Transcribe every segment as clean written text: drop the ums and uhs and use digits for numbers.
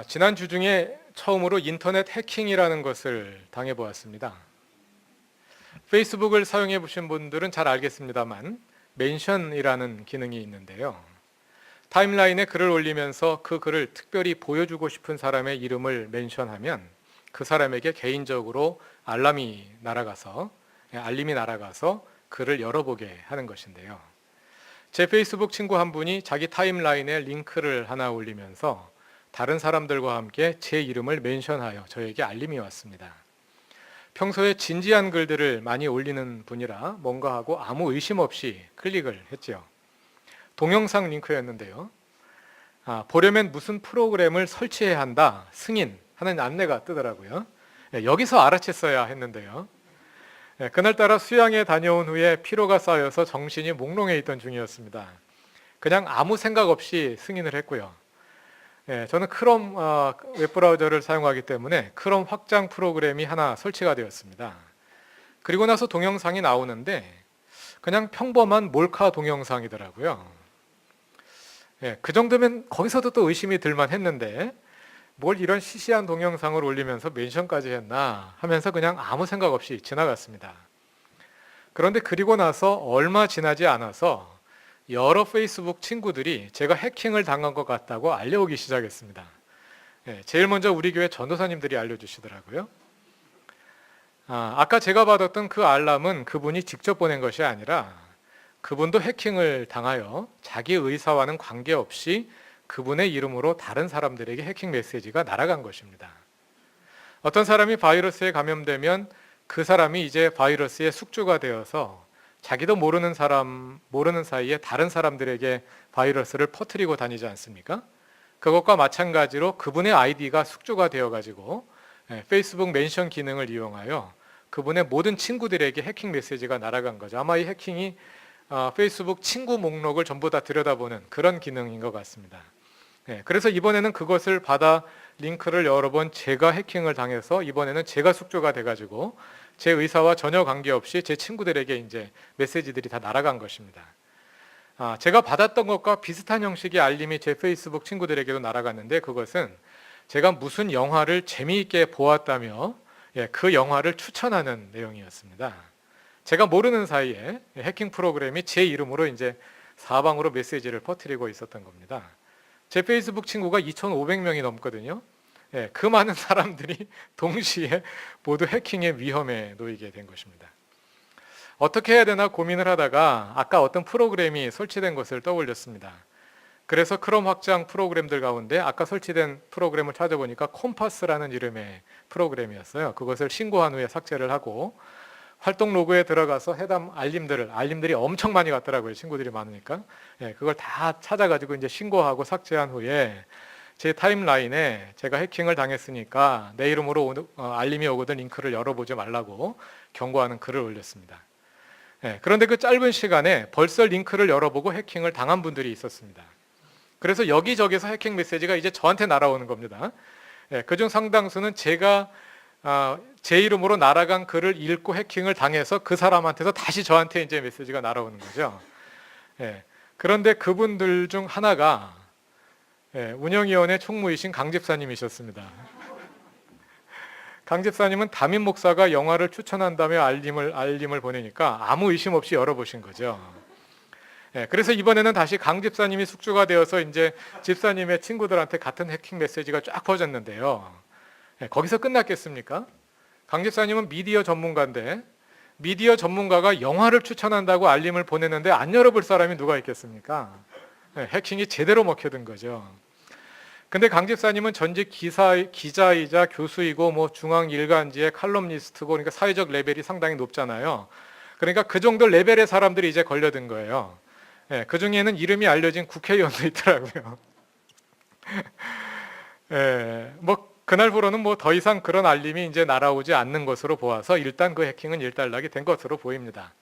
지난주 중에 처음으로 인터넷 해킹이라는 것을 당해보았습니다. 페이스북을 사용해 보신 분들은 잘 알겠습니다만 멘션이라는 기능이 있는데요. 타임라인에 글을 올리면서 그 글을 특별히 보여주고 싶은 사람의 이름을 멘션하면 그 사람에게 개인적으로 알림이 날아가서 글을 열어보게 하는 것인데요. 제 페이스북 친구 한 분이 자기 타임라인에 링크를 하나 올리면서 다른 사람들과 함께 제 이름을 멘션하여 저에게 알림이 왔습니다. 평소에 진지한 글들을 많이 올리는 분이라 뭔가 하고 아무 의심 없이 클릭을 했죠. 동영상 링크였는데요. 보려면 무슨 프로그램을 설치해야 한다, 승인 하는 안내가 뜨더라고요. 여기서 알아챘어야 했는데요. 그날따라 수양에 다녀온 후에 피로가 쌓여서 정신이 몽롱해 있던 중이었습니다. 그냥 아무 생각 없이 승인을 했고요. 저는 크롬 웹브라우저를 사용하기 때문에 크롬 확장 프로그램이 하나 설치가 되었습니다. 그리고 나서 동영상이 나오는데 그냥 평범한 몰카 동영상이더라고요. 그 정도면 거기서도 또 의심이 들만 했는데 뭘 이런 시시한 동영상을 올리면서 멘션까지 했나 하면서 그냥 아무 생각 없이 지나갔습니다. 그런데 그리고 나서 얼마 지나지 않아서 여러 페이스북 친구들이 제가 해킹을 당한 것 같다고 알려오기 시작했습니다. 제일 먼저 우리 교회 전도사님들이 알려주시더라고요. 아까 제가 받았던 그 알람은 그분이 직접 보낸 것이 아니라 그분도 해킹을 당하여 자기 의사와는 관계없이 그분의 이름으로 다른 사람들에게 해킹 메시지가 날아간 것입니다. 어떤 사람이 바이러스에 감염되면 그 사람이 이제 바이러스의 숙주가 되어서 자기도 모르는 사이에 다른 사람들에게 바이러스를 퍼뜨리고 다니지 않습니까? 그것과 마찬가지로 그분의 아이디가 숙주가 되어가지고 페이스북 멘션 기능을 이용하여 그분의 모든 친구들에게 해킹 메시지가 날아간 거죠. 아마 이 해킹이 페이스북 친구 목록을 전부 다 들여다보는 그런 기능인 것 같습니다. 그래서 이번에는 그것을 받아 링크를 여러 번 제가 해킹을 당해서 이번에는 제가 숙주가 돼가지고 제 의사와 전혀 관계없이 제 친구들에게 이제 메시지들이 다 날아간 것입니다. 제가 받았던 것과 비슷한 형식의 알림이 제 페이스북 친구들에게도 날아갔는데 그것은 제가 무슨 영화를 재미있게 보았다며 그 영화를 추천하는 내용이었습니다. 제가 모르는 사이에 해킹 프로그램이 제 이름으로 이제 사방으로 메시지를 퍼뜨리고 있었던 겁니다. 제 페이스북 친구가 2,500명이 넘거든요. 그 많은 사람들이 동시에 모두 해킹의 위험에 놓이게 된 것입니다. 어떻게 해야 되나 고민을 하다가 아까 어떤 프로그램이 설치된 것을 떠올렸습니다. 그래서 크롬 확장 프로그램들 가운데 아까 설치된 프로그램을 찾아보니까 콤파스라는 이름의 프로그램이었어요. 그것을 신고한 후에 삭제를 하고 활동 로그에 들어가서 해당 알림들이 엄청 많이 왔더라고요. 친구들이 많으니까. 그걸 다 찾아가지고 이제 신고하고 삭제한 후에 제 타임라인에 제가 해킹을 당했으니까 내 이름으로 알림이 오거든 링크를 열어보지 말라고 경고하는 글을 올렸습니다. 그런데 그 짧은 시간에 벌써 링크를 열어보고 해킹을 당한 분들이 있었습니다. 그래서 여기저기서 해킹 메시지가 이제 저한테 날아오는 겁니다. 그중 상당수는 제가 제 이름으로 날아간 글을 읽고 해킹을 당해서 그 사람한테서 다시 저한테 이제 메시지가 날아오는 거죠. 그런데 그분들 중 하나가 운영위원회 총무이신 강 집사님이셨습니다. 강 집사님은 담임 목사가 영화를 추천한다며 알림을 보내니까 아무 의심 없이 열어보신 거죠. 그래서 이번에는 다시 강 집사님이 숙주가 되어서 이제 집사님의 친구들한테 같은 해킹 메시지가 쫙 퍼졌는데요. 거기서 끝났겠습니까? 강 집사님은 미디어 전문가인데 미디어 전문가가 영화를 추천한다고 알림을 보냈는데 안 열어볼 사람이 누가 있겠습니까? 해킹이 제대로 먹혀든 거죠. 근데 강 집사님은 전직 기자이자 교수이고 뭐 중앙일간지의 칼럼니스트고 그러니까 사회적 레벨이 상당히 높잖아요. 그러니까 그 정도 레벨의 사람들이 이제 걸려든 거예요. 그 중에는 이름이 알려진 국회의원도 있더라고요. 뭐 그날부로는 뭐 더 이상 그런 알림이 이제 날아오지 않는 것으로 보아서 일단 그 해킹은 일단락이 된 것으로 보입니다.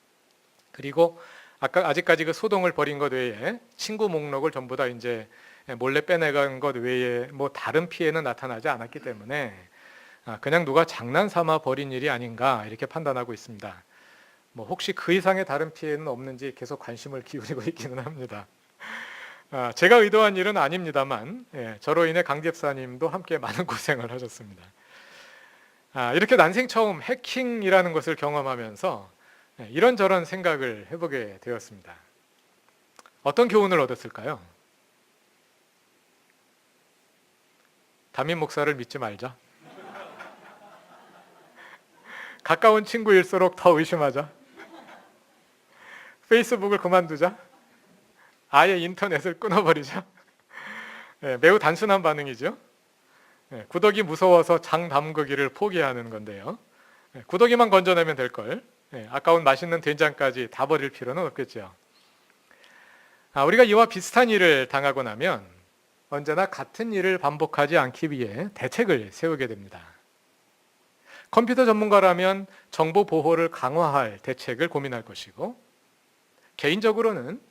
그리고 아직까지 그 소동을 벌인 것 외에 친구 목록을 전부 다 이제 몰래 빼내간 것 외에 뭐 다른 피해는 나타나지 않았기 때문에 그냥 누가 장난삼아 벌인 일이 아닌가 이렇게 판단하고 있습니다. 뭐 혹시 그 이상의 다른 피해는 없는지 계속 관심을 기울이고 있기는 합니다. 제가 의도한 일은 아닙니다만 저로 인해 강 집사님도 함께 많은 고생을 하셨습니다. 이렇게 난생 처음 해킹이라는 것을 경험하면서 이런저런 생각을 해보게 되었습니다. 어떤 교훈을 얻었을까요? 담임 목사를 믿지 말자. 가까운 친구일수록 더 의심하자. 페이스북을 그만두자. 아예 인터넷을 끊어버리자. 매우 단순한 반응이죠. 구더기 무서워서 장 담그기를 포기하는 건데요. 구더기만 건져내면 될걸. 아까운 맛있는 된장까지 다 버릴 필요는 없겠죠. 우리가 이와 비슷한 일을 당하고 나면 언제나 같은 일을 반복하지 않기 위해 대책을 세우게 됩니다. 컴퓨터 전문가라면 정보 보호를 강화할 대책을 고민할 것이고, 개인적으로는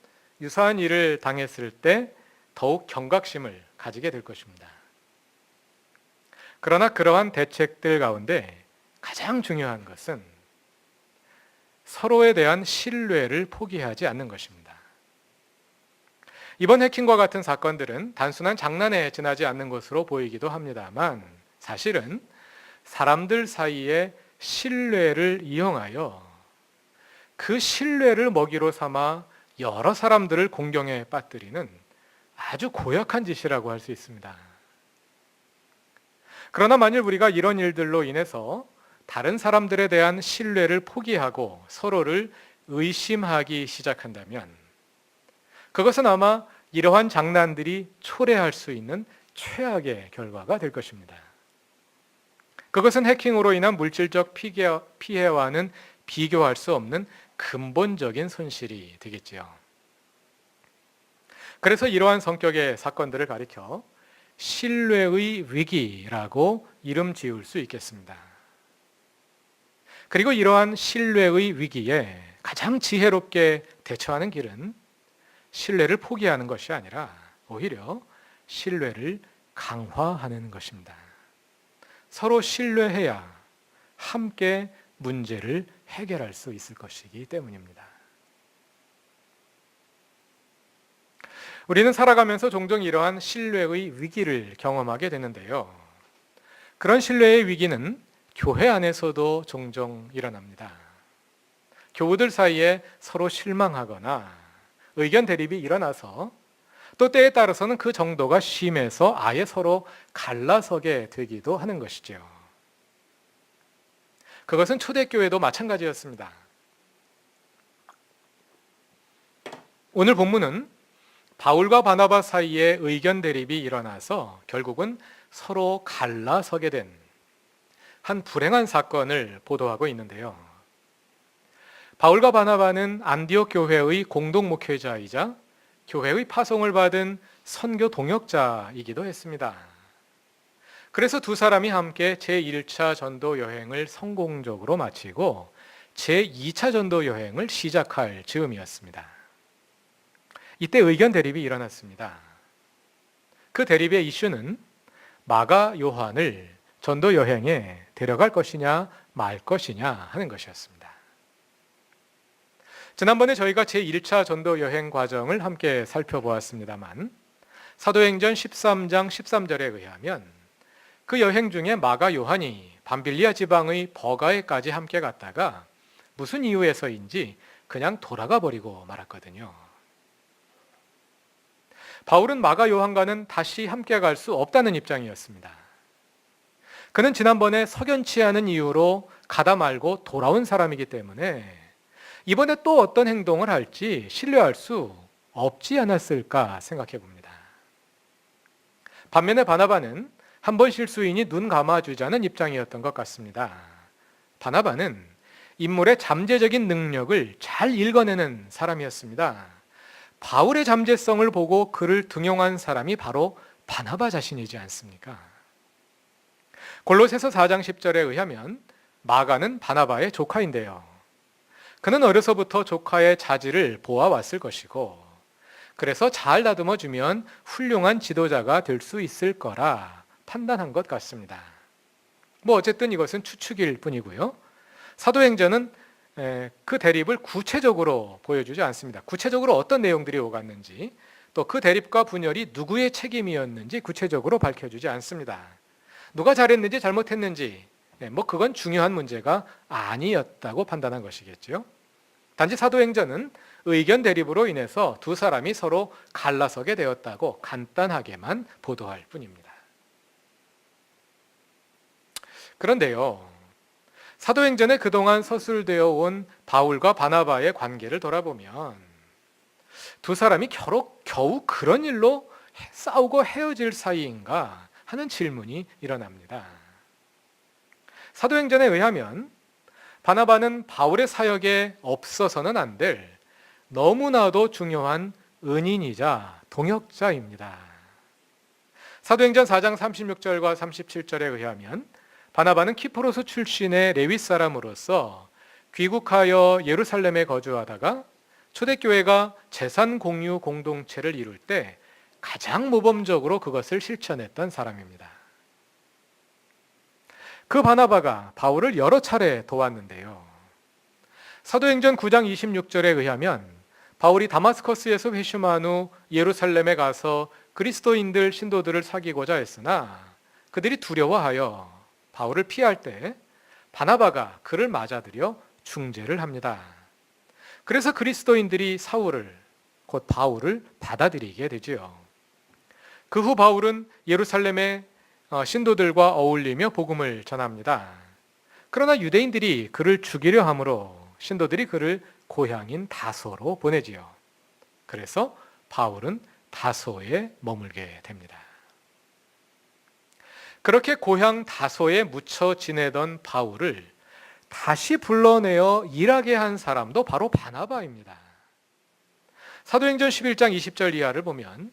유사한 일을 당했을 때 더욱 경각심을 가지게 될 것입니다. 그러나 그러한 대책들 가운데 가장 중요한 것은 서로에 대한 신뢰를 포기하지 않는 것입니다. 이번 해킹과 같은 사건들은 단순한 장난에 지나지 않는 것으로 보이기도 합니다만, 사실은 사람들 사이에 신뢰를 이용하여 그 신뢰를 먹이로 삼아 여러 사람들을 공경에 빠뜨리는 아주 고약한 짓이라고 할 수 있습니다. 그러나 만일 우리가 이런 일들로 인해서 다른 사람들에 대한 신뢰를 포기하고 서로를 의심하기 시작한다면, 그것은 아마 이러한 장난들이 초래할 수 있는 최악의 결과가 될 것입니다. 그것은 해킹으로 인한 물질적 피해와는 비교할 수 없는 근본적인 손실이 되겠지요. 그래서 이러한 성격의 사건들을 가리켜 신뢰의 위기라고 이름 지을 수 있겠습니다. 그리고 이러한 신뢰의 위기에 가장 지혜롭게 대처하는 길은 신뢰를 포기하는 것이 아니라 오히려 신뢰를 강화하는 것입니다. 서로 신뢰해야 함께 문제를 해결할 수 있을 것이기 때문입니다. 우리는 살아가면서 종종 이러한 신뢰의 위기를 경험하게 되는데요. 그런 신뢰의 위기는 교회 안에서도 종종 일어납니다. 교우들 사이에 서로 실망하거나 의견 대립이 일어나서 또 때에 따라서는 그 정도가 심해서 아예 서로 갈라서게 되기도 하는 것이죠. 그것은 초대교회도 마찬가지였습니다. 오늘 본문은 바울과 바나바 사이에 의견 대립이 일어나서 결국은 서로 갈라서게 된 한 불행한 사건을 보도하고 있는데요. 바울과 바나바는 안디옥 교회의 공동 목회자이자 교회의 파송을 받은 선교 동역자이기도 했습니다. 그래서 두 사람이 함께 제1차 전도 여행을 성공적으로 마치고 제2차 전도 여행을 시작할 즈음이었습니다. 이때 의견 대립이 일어났습니다. 그 대립의 이슈는 마가 요한을 전도 여행에 데려갈 것이냐 말 것이냐 하는 것이었습니다. 지난번에 저희가 제1차 전도 여행 과정을 함께 살펴보았습니다만, 사도행전 13장 13절에 의하면 그 여행 중에 마가 요한이 밤빌리아 지방의 버가에까지 함께 갔다가 무슨 이유에서인지 그냥 돌아가 버리고 말았거든요. 바울은 마가 요한과는 다시 함께 갈 수 없다는 입장이었습니다. 그는 지난번에 석연치 않은 이유로 가다 말고 돌아온 사람이기 때문에 이번에 또 어떤 행동을 할지 신뢰할 수 없지 않았을까 생각해 봅니다. 반면에 바나바는 한번 실수인이 눈 감아주자는 입장이었던 것 같습니다. 바나바는 인물의 잠재적인 능력을 잘 읽어내는 사람이었습니다. 바울의 잠재성을 보고 그를 등용한 사람이 바로 바나바 자신이지 않습니까? 골로새서 4장 10절에 의하면 마가는 바나바의 조카인데요. 그는 어려서부터 조카의 자질을 보아왔을 것이고, 그래서 잘 다듬어주면 훌륭한 지도자가 될 수 있을 거라 판단한 것 같습니다. 어쨌든 이것은 추측일 뿐이고요. 사도행전은 그 대립을 구체적으로 보여주지 않습니다. 구체적으로 어떤 내용들이 오갔는지, 또 그 대립과 분열이 누구의 책임이었는지 구체적으로 밝혀주지 않습니다. 누가 잘했는지 잘못했는지 그건 중요한 문제가 아니었다고 판단한 것이겠죠. 단지 사도행전은 의견 대립으로 인해서 두 사람이 서로 갈라서게 되었다고 간단하게만 보도할 뿐입니다. 그런데요, 사도행전에 그동안 서술되어 온 바울과 바나바의 관계를 돌아보면 두 사람이 겨우 그런 일로 싸우고 헤어질 사이인가 하는 질문이 일어납니다. 사도행전에 의하면 바나바는 바울의 사역에 없어서는 안 될 너무나도 중요한 은인이자 동역자입니다. 사도행전 4장 36절과 37절에 의하면 바나바는 키프로스 출신의 레위 사람으로서 귀국하여 예루살렘에 거주하다가 초대교회가 재산 공유 공동체를 이룰 때 가장 모범적으로 그것을 실천했던 사람입니다. 그 바나바가 바울을 여러 차례 도왔는데요. 사도행전 9장 26절에 의하면 바울이 다마스커스에서 회심한 후 예루살렘에 가서 그리스도인들 신도들을 사귀고자 했으나 그들이 두려워하여 바울을 피할 때 바나바가 그를 맞아들여 중재를 합니다. 그래서 그리스도인들이 사울을, 곧 바울을 받아들이게 되지요. 그 후 바울은 예루살렘의 신도들과 어울리며 복음을 전합니다. 그러나 유대인들이 그를 죽이려 함으로 신도들이 그를 고향인 다소로 보내지요. 그래서 바울은 다소에 머물게 됩니다. 그렇게 고향 다소에 묻혀 지내던 바울을 다시 불러내어 일하게 한 사람도 바로 바나바입니다. 사도행전 11장 20절 이하를 보면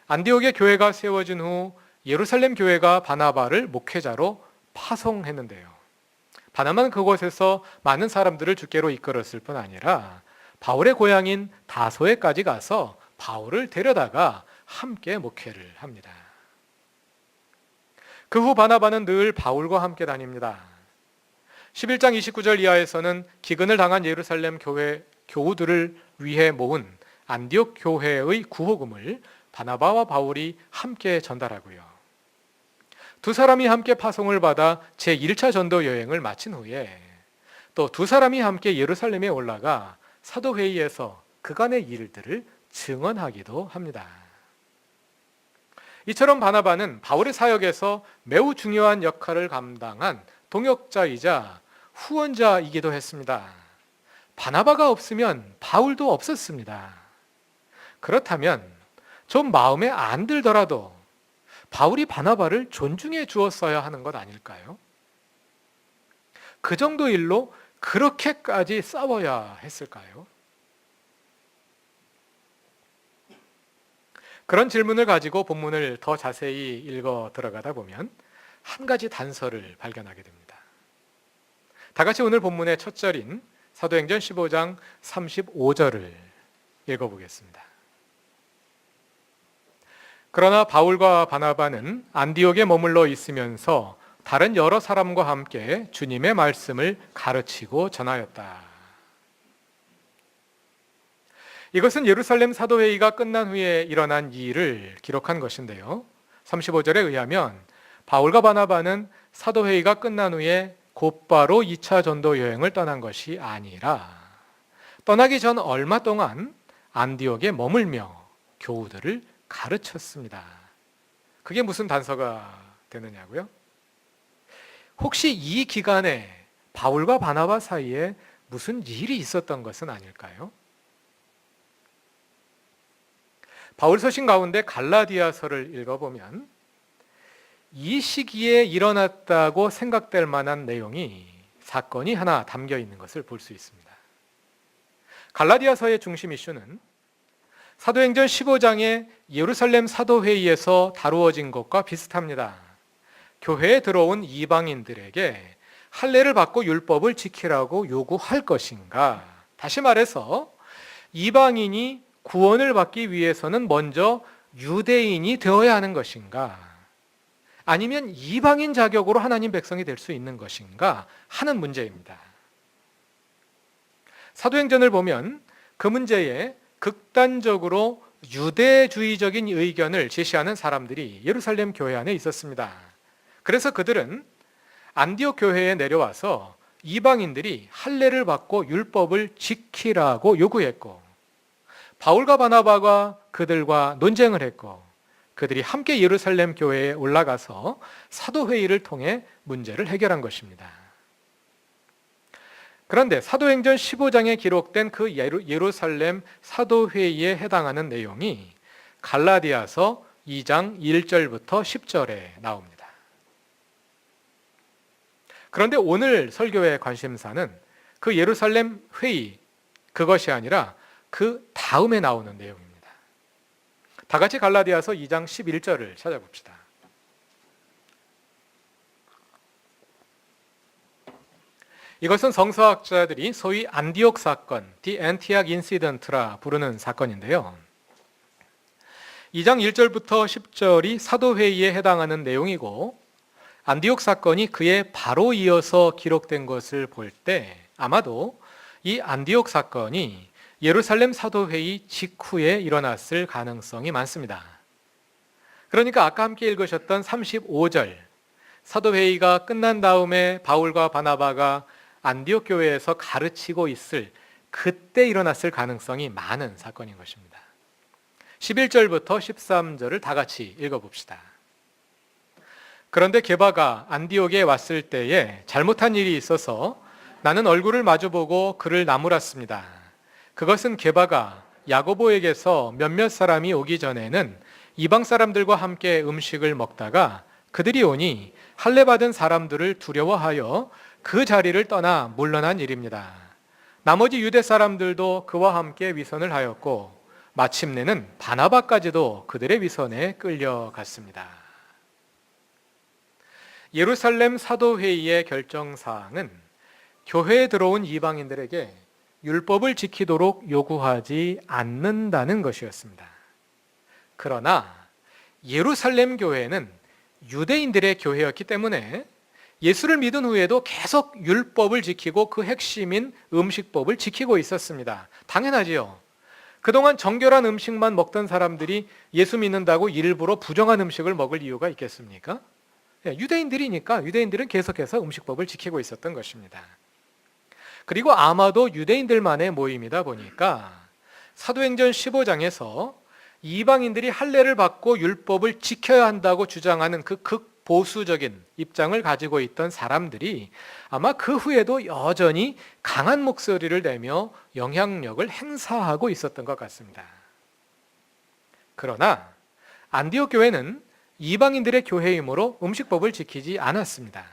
안디옥의 교회가 세워진 후 예루살렘 교회가 바나바를 목회자로 파송했는데요. 바나바는 그곳에서 많은 사람들을 주께로 이끌었을 뿐 아니라 바울의 고향인 다소에까지 가서 바울을 데려다가 함께 목회를 합니다. 그 후 바나바는 늘 바울과 함께 다닙니다. 11장 29절 이하에서는 기근을 당한 예루살렘 교회 교우들을 위해 모은 안디옥 교회의 구호금을 바나바와 바울이 함께 전달하고요. 두 사람이 함께 파송을 받아 제1차 전도 여행을 마친 후에 또 두 사람이 함께 예루살렘에 올라가 사도회의에서 그간의 일들을 증언하기도 합니다. 이처럼 바나바는 바울의 사역에서 매우 중요한 역할을 감당한 동역자이자 후원자이기도 했습니다. 바나바가 없으면 바울도 없었습니다. 그렇다면 좀 마음에 안 들더라도 바울이 바나바를 존중해 주었어야 하는 것 아닐까요? 그 정도 일로 그렇게까지 싸워야 했을까요? 그런 질문을 가지고 본문을 더 자세히 읽어 들어가다 보면 한 가지 단서를 발견하게 됩니다. 다 같이 오늘 본문의 첫 절인 사도행전 15장 35절을 읽어보겠습니다. 그러나 바울과 바나바는 안디옥에 머물러 있으면서 다른 여러 사람과 함께 주님의 말씀을 가르치고 전하였다. 이것은 예루살렘 사도회의가 끝난 후에 일어난 일을 기록한 것인데요. 35절에 의하면 바울과 바나바는 사도회의가 끝난 후에 곧바로 2차 전도 여행을 떠난 것이 아니라 떠나기 전 얼마 동안 안디옥에 머물며 교우들을 가르쳤습니다. 그게 무슨 단서가 되느냐고요? 혹시 이 기간에 바울과 바나바 사이에 무슨 일이 있었던 것은 아닐까요? 바울 서신 가운데 갈라디아서를 읽어보면 이 시기에 일어났다고 생각될 만한 내용이 사건이 하나 담겨 있는 것을 볼 수 있습니다. 갈라디아서의 중심 이슈는 사도행전 15장의 예루살렘 사도회의에서 다루어진 것과 비슷합니다. 교회에 들어온 이방인들에게 할례를 받고 율법을 지키라고 요구할 것인가? 다시 말해서 이방인이 구원을 받기 위해서는 먼저 유대인이 되어야 하는 것인가? 아니면 이방인 자격으로 하나님 백성이 될 수 있는 것인가 하는 문제입니다. 사도행전을 보면 그 문제에 극단적으로 유대주의적인 의견을 제시하는 사람들이 예루살렘 교회 안에 있었습니다. 그래서 그들은 안디옥 교회에 내려와서 이방인들이 할례를 받고 율법을 지키라고 요구했고, 바울과 바나바가 그들과 논쟁을 했고, 그들이 함께 예루살렘 교회에 올라가서 사도회의를 통해 문제를 해결한 것입니다. 그런데 사도행전 15장에 기록된 그 예루살렘 사도회의에 해당하는 내용이 갈라디아서 2장 1절부터 10절에 나옵니다. 그런데 오늘 설교의 관심사는 그 예루살렘 회의, 그것이 아니라 그 다음에 나오는 내용입니다. 다 같이 갈라디아서 2장 11절을 찾아봅시다. 이것은 성서학자들이 소위 안디옥 사건, The Antioch Incident라 부르는 사건인데요. 2장 1절부터 10절이 사도회의에 해당하는 내용이고, 안디옥 사건이 그에 바로 이어서 기록된 것을 볼 때 아마도 이 안디옥 사건이 예루살렘 사도회의 직후에 일어났을 가능성이 많습니다. 그러니까 아까 함께 읽으셨던 35절, 사도회의가 끝난 다음에 바울과 바나바가 안디옥 교회에서 가르치고 있을 그때 일어났을 가능성이 많은 사건인 것입니다. 11절부터 13절을 다 같이 읽어봅시다. 그런데 게바가 안디옥에 왔을 때에 잘못한 일이 있어서 나는 얼굴을 마주보고 그를 나무랐습니다. 그것은 게바가 야고보에게서 몇몇 사람이 오기 전에는 이방 사람들과 함께 음식을 먹다가 그들이 오니 할례 받은 사람들을 두려워하여 그 자리를 떠나 물러난 일입니다. 나머지 유대 사람들도 그와 함께 위선을 하였고 마침내는 바나바까지도 그들의 위선에 끌려갔습니다. 예루살렘 사도회의의 결정사항은 교회에 들어온 이방인들에게 율법을 지키도록 요구하지 않는다는 것이었습니다. 그러나 예루살렘 교회는 유대인들의 교회였기 때문에 예수를 믿은 후에도 계속 율법을 지키고 그 핵심인 음식법을 지키고 있었습니다. 당연하지요. 그동안 정결한 음식만 먹던 사람들이 예수 믿는다고 일부러 부정한 음식을 먹을 이유가 있겠습니까? 유대인들이니까 유대인들은 계속해서 음식법을 지키고 있었던 것입니다. 그리고 아마도 유대인들만의 모임이다 보니까 사도행전 15장에서 이방인들이 할례를 받고 율법을 지켜야 한다고 주장하는 그 극보수적인 입장을 가지고 있던 사람들이 아마 그 후에도 여전히 강한 목소리를 내며 영향력을 행사하고 있었던 것 같습니다. 그러나 안디옥 교회는 이방인들의 교회이므로 음식법을 지키지 않았습니다.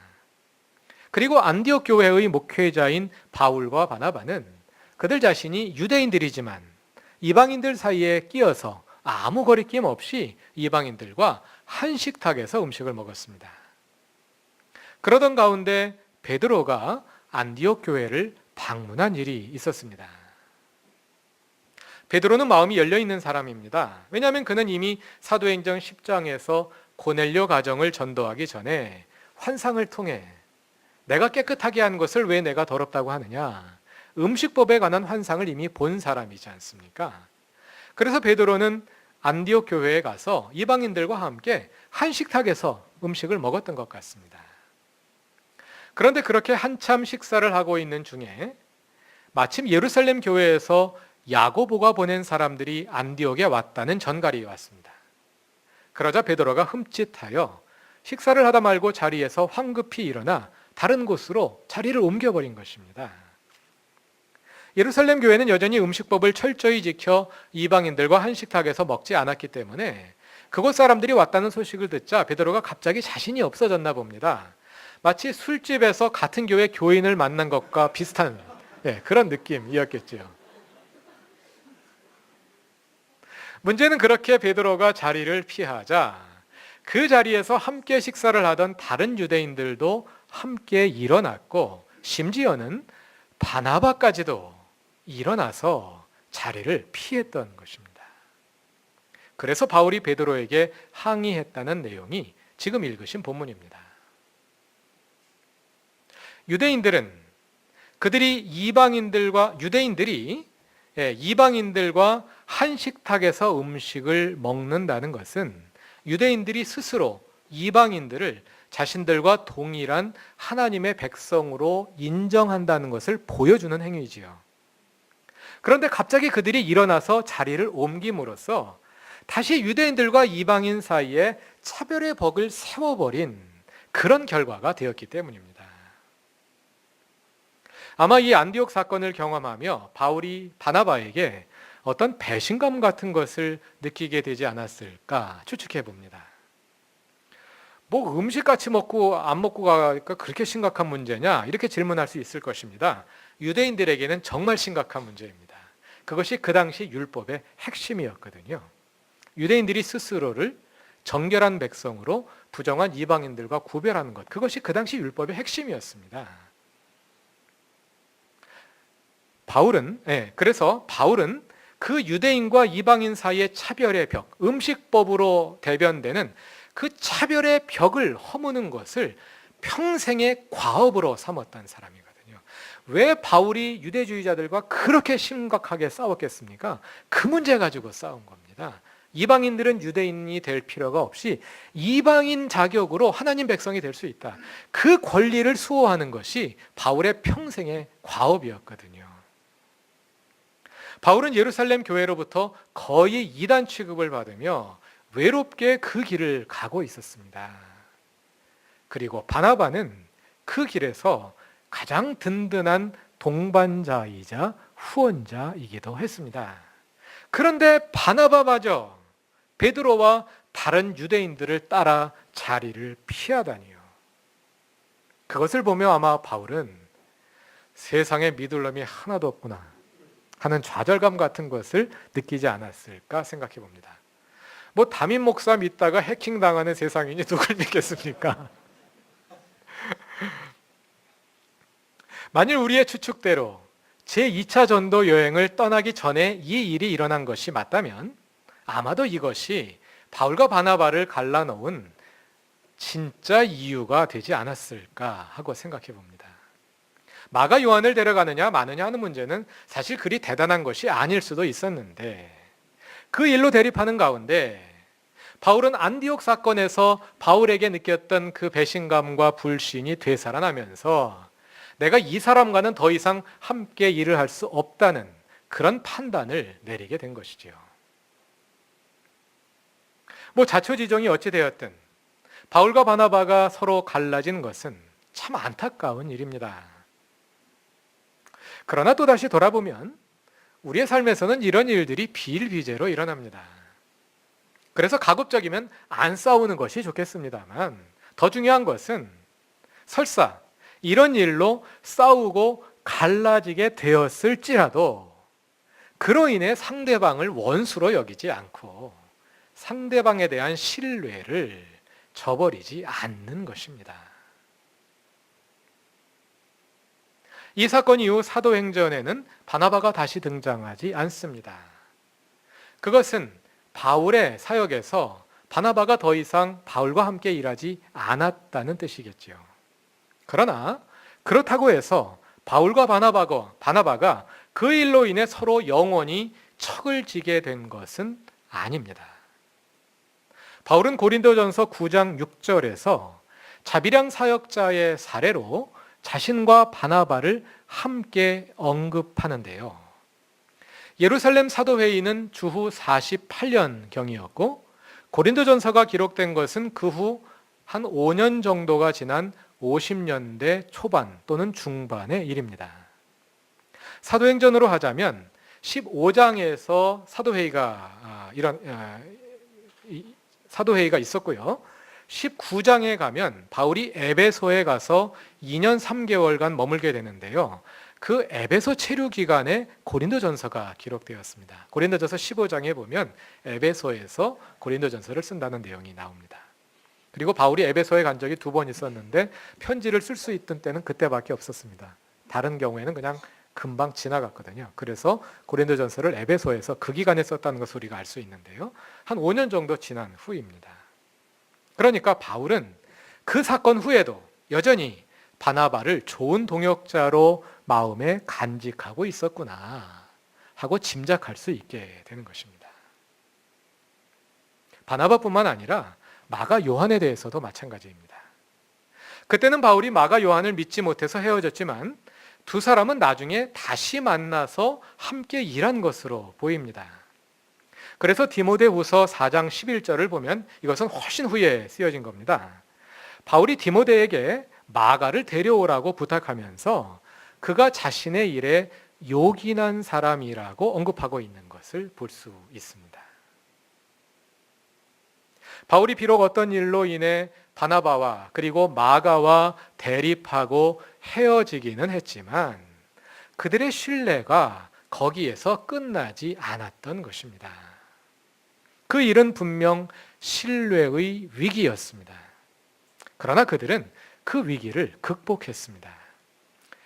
그리고 안디옥 교회의 목회자인 바울과 바나바는 그들 자신이 유대인들이지만 이방인들 사이에 끼어서 아무 거리낌 없이 이방인들과 한 식탁에서 음식을 먹었습니다. 그러던 가운데 베드로가 안디옥 교회를 방문한 일이 있었습니다. 베드로는 마음이 열려있는 사람입니다. 왜냐하면 그는 이미 사도행전 10장에서 고넬료 가정을 전도하기 전에 환상을 통해 내가 깨끗하게 한 것을 왜 내가 더럽다고 하느냐, 음식법에 관한 환상을 이미 본 사람이지 않습니까? 그래서 베드로는 안디옥 교회에 가서 이방인들과 함께 한 식탁에서 음식을 먹었던 것 같습니다. 그런데 그렇게 한참 식사를 하고 있는 중에 마침 예루살렘 교회에서 야고보가 보낸 사람들이 안디옥에 왔다는 전갈이 왔습니다. 그러자 베드로가 흠칫하여 식사를 하다 말고 자리에서 황급히 일어나 다른 곳으로 자리를 옮겨버린 것입니다. 예루살렘 교회는 여전히 음식법을 철저히 지켜 이방인들과 한 식탁에서 먹지 않았기 때문에 그곳 사람들이 왔다는 소식을 듣자 베드로가 갑자기 자신이 없어졌나 봅니다. 마치 술집에서 같은 교회 교인을 만난 것과 비슷한 그런 느낌이었겠죠. 문제는 그렇게 베드로가 자리를 피하자 그 자리에서 함께 식사를 하던 다른 유대인들도 함께 일어났고 심지어는 바나바까지도 일어나서 자리를 피했던 것입니다. 그래서 바울이 베드로에게 항의했다는 내용이 지금 읽으신 본문입니다. 유대인들이 이방인들과 한 식탁에서 음식을 먹는다는 것은 유대인들이 스스로 이방인들을 자신들과 동일한 하나님의 백성으로 인정한다는 것을 보여주는 행위지요. 그런데 갑자기 그들이 일어나서 자리를 옮김으로써 다시 유대인들과 이방인 사이에 차별의 벽을 세워버린 그런 결과가 되었기 때문입니다. 아마 이 안디옥 사건을 경험하며 바울이 바나바에게 어떤 배신감 같은 것을 느끼게 되지 않았을까 추측해 봅니다. 뭐 음식 같이 먹고 안 먹고 가니까 그렇게 심각한 문제냐? 이렇게 질문할 수 있을 것입니다. 유대인들에게는 정말 심각한 문제입니다. 그것이 그 당시 율법의 핵심이었거든요. 유대인들이 스스로를 정결한 백성으로 부정한 이방인들과 구별하는 것, 그것이 그 당시 율법의 핵심이었습니다. 그래서 바울은 그 유대인과 이방인 사이의 차별의 벽, 음식법으로 대변되는 그 차별의 벽을 허무는 것을 평생의 과업으로 삼았던 사람이거든요. 왜 바울이 유대주의자들과 그렇게 심각하게 싸웠겠습니까? 그 문제 가지고 싸운 겁니다. 이방인들은 유대인이 될 필요가 없이 이방인 자격으로 하나님 백성이 될 수 있다. 그 권리를 수호하는 것이 바울의 평생의 과업이었거든요. 바울은 예루살렘 교회로부터 거의 이단 취급을 받으며 외롭게 그 길을 가고 있었습니다. 그리고 바나바는 그 길에서 가장 든든한 동반자이자 후원자이기도 했습니다. 그런데 바나바마저 베드로와 다른 유대인들을 따라 자리를 피하다니요. 그것을 보며 아마 바울은 세상에 믿을 놈이 하나도 없구나 하는 좌절감 같은 것을 느끼지 않았을까 생각해 봅니다. 뭐 담임 목사 믿다가 해킹당하는 세상이니 누굴 믿겠습니까? 만일 우리의 추측대로 제2차 전도 여행을 떠나기 전에 이 일이 일어난 것이 맞다면 아마도 이것이 바울과 바나바를 갈라놓은 진짜 이유가 되지 않았을까 하고 생각해 봅니다. 마가 요한을 데려가느냐 마느냐 하는 문제는 사실 그리 대단한 것이 아닐 수도 있었는데 그 일로 대립하는 가운데 바울은 안디옥 사건에서 바울에게 느꼈던 그 배신감과 불신이 되살아나면서 내가 이 사람과는 더 이상 함께 일을 할 수 없다는 그런 판단을 내리게 된 것이지요. 뭐 자초지종이 어찌 되었든 바울과 바나바가 서로 갈라진 것은 참 안타까운 일입니다. 그러나 또다시 돌아보면 우리의 삶에서는 이런 일들이 비일비재로 일어납니다. 그래서 가급적이면 안 싸우는 것이 좋겠습니다만 더 중요한 것은 설사 이런 일로 싸우고 갈라지게 되었을지라도 그로 인해 상대방을 원수로 여기지 않고 상대방에 대한 신뢰를 저버리지 않는 것입니다. 이 사건 이후 사도행전에는 바나바가 다시 등장하지 않습니다. 그것은 바울의 사역에서 바나바가 더 이상 바울과 함께 일하지 않았다는 뜻이겠지요. 그러나 그렇다고 해서 바울과 바나바가 그 일로 인해 서로 영원히 척을 지게 된 것은 아닙니다. 바울은 고린도전서 9장 6절에서 자비량 사역자의 사례로 자신과 바나바를 함께 언급하는데요. 예루살렘 사도회의는 주후 48년경이었고 고린도전서가 기록된 것은 그 후 한 5년 정도가 지난 50년대 초반 또는 중반의 일입니다. 사도행전으로 하자면 15장에서 사도회의가 있었고요. 19장에 가면 바울이 에베소에 가서 2년 3개월간 머물게 되는데요. 그 에베소 체류 기간에 고린도전서가 기록되었습니다. 고린도전서 15장에 보면 에베소에서 고린도전서를 쓴다는 내용이 나옵니다. 그리고 바울이 에베소에 간 적이 2번 있었는데 편지를 쓸 수 있던 때는 그때밖에 없었습니다. 다른 경우에는 그냥 금방 지나갔거든요. 그래서 고린도전서를 에베소에서 그 기간에 썼다는 것을 우리가 알 수 있는데요. 한 5년 정도 지난 후입니다. 그러니까 바울은 그 사건 후에도 여전히 바나바를 좋은 동역자로 마음에 간직하고 있었구나. 하고 짐작할 수 있게 되는 것입니다. 바나바뿐만 아니라 마가 요한에 대해서도 마찬가지입니다. 그때는 바울이 마가 요한을 믿지 못해서 헤어졌지만 두 사람은 나중에 다시 만나서 함께 일한 것으로 보입니다. 그래서 디모데후서 4장 11절을 보면 이것은 훨씬 후에 쓰여진 겁니다. 바울이 디모데에게 마가를 데려오라고 부탁하면서 그가 자신의 일에 요긴한 사람이라고 언급하고 있는 것을 볼 수 있습니다. 바울이 비록 어떤 일로 인해 바나바와 그리고 마가와 대립하고 헤어지기는 했지만 그들의 신뢰가 거기에서 끝나지 않았던 것입니다. 그 일은 분명 신뢰의 위기였습니다. 그러나 그들은 그 위기를 극복했습니다.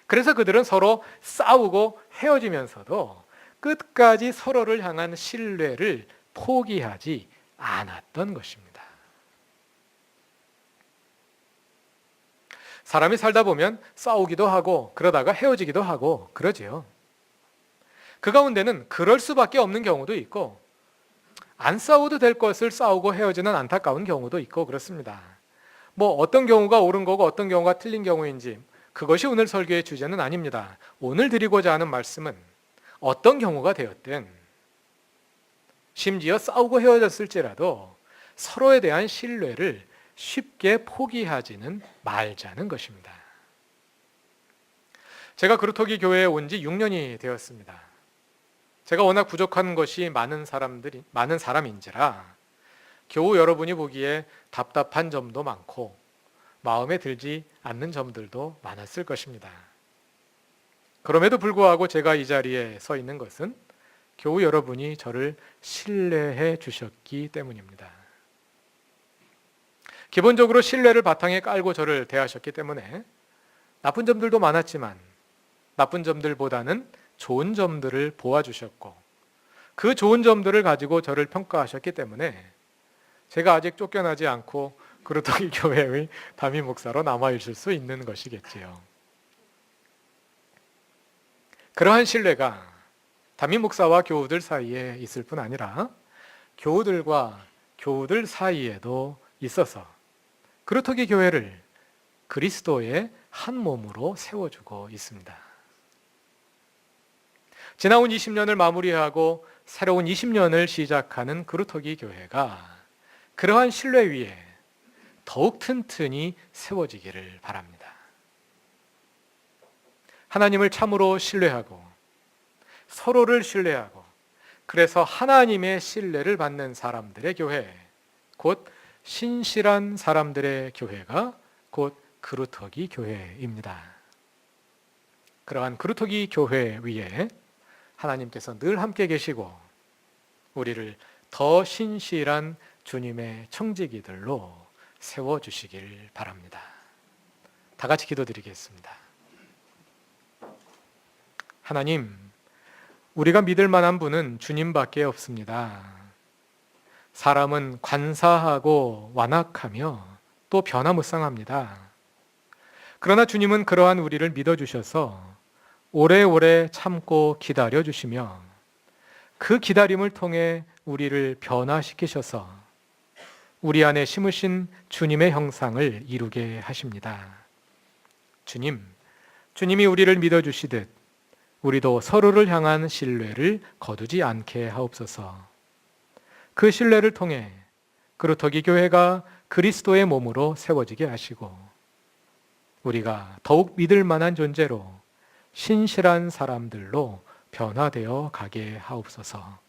그래서 그들은 서로 싸우고 헤어지면서도 끝까지 서로를 향한 신뢰를 포기하지 않았던 것입니다. 사람이 살다 보면 싸우기도 하고 그러다가 헤어지기도 하고 그러지요. 그 가운데는 그럴 수밖에 없는 경우도 있고 안 싸워도 될 것을 싸우고 헤어지는 안타까운 경우도 있고 그렇습니다. 뭐 어떤 경우가 옳은 거고 어떤 경우가 틀린 경우인지 그것이 오늘 설교의 주제는 아닙니다. 오늘 드리고자 하는 말씀은 어떤 경우가 되었든 심지어 싸우고 헤어졌을지라도 서로에 대한 신뢰를 쉽게 포기하지는 말자는 것입니다. 제가 그루터기 교회에 온 지 6년이 되었습니다. 제가 워낙 부족한 것이 많은 사람인지라 교우 여러분이 보기에 답답한 점도 많고 마음에 들지 않는 점들도 많았을 것입니다. 그럼에도 불구하고 제가 이 자리에 서 있는 것은 교우 여러분이 저를 신뢰해 주셨기 때문입니다. 기본적으로 신뢰를 바탕에 깔고 저를 대하셨기 때문에 나쁜 점들도 많았지만 나쁜 점들보다는 좋은 점들을 보아주셨고 그 좋은 점들을 가지고 저를 평가하셨기 때문에 제가 아직 쫓겨나지 않고 그루터기 교회의 담임 목사로 남아있을 수 있는 것이겠지요. 그러한 신뢰가 담임 목사와 교우들 사이에 있을 뿐 아니라 교우들과 교우들 사이에도 있어서 그루터기 교회를 그리스도의 한 몸으로 세워주고 있습니다. 지나온 20년을 마무리하고 새로운 20년을 시작하는 그루터기 교회가 그러한 신뢰 위에 더욱 튼튼히 세워지기를 바랍니다. 하나님을 참으로 신뢰하고 서로를 신뢰하고 그래서 하나님의 신뢰를 받는 사람들의 교회, 곧 신실한 사람들의 교회가 곧 그루터기 교회입니다. 그러한 그루터기 교회 위에 하나님께서 늘 함께 계시고 우리를 더 신실한 주님의 청지기들로 세워주시길 바랍니다. 다 같이 기도드리겠습니다. 하나님, 우리가 믿을 만한 분은 주님밖에 없습니다. 사람은 관사하고 완악하며 또 변화무쌍합니다. 그러나 주님은 그러한 우리를 믿어주셔서 오래오래 참고 기다려주시며 그 기다림을 통해 우리를 변화시키셔서 우리 안에 심으신 주님의 형상을 이루게 하십니다. 주님이 우리를 믿어주시듯 우리도 서로를 향한 신뢰를 거두지 않게 하옵소서. 그 신뢰를 통해 그루터기 교회가 그리스도의 몸으로 세워지게 하시고 우리가 더욱 믿을 만한 존재로 신실한 사람들로 변화되어 가게 하옵소서.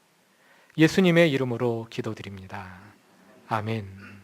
예수님의 이름으로 기도드립니다. 아멘.